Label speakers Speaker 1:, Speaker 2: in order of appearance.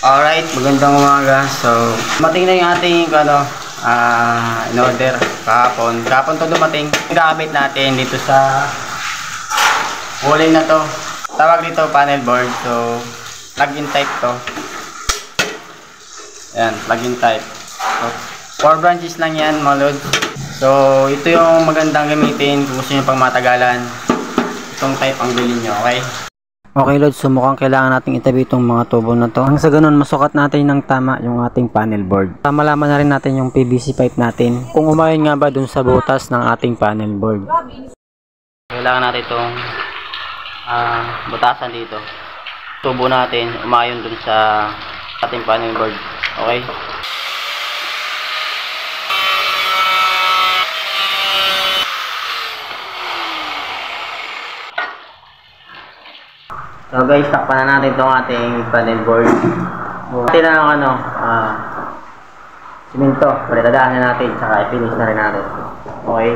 Speaker 1: Alright, magandang umaga. So, dumating na yung ating in order kahapon. Kahapon to dumating. Gamit natin dito sa walling na to. Tawag dito panel board. So, plug-in type to. Ayan, plug-in type. So, 4 branches lang yan, mga lods. So, ito yung magandang gamitin kung gusto nyo pang matagalan. Itong type ang bilhin nyo, okay? Okay Lods, so mukhang kailangan nating itabi itong mga tubo na to. Ang sa ganun, masukat natin ng tama yung ating panel board. Malaman na rin natin yung PVC pipe natin. Kung umayon nga ba dun sa butas ng ating panel board. Kailangan natin itong butasan dito. Tubo natin, umayon dun sa ating panel board. Okay? So guys, takpan na natin itong ating panel board. Natin na simento, paritadahan na natin, saka i-finish na rin natin. Okay.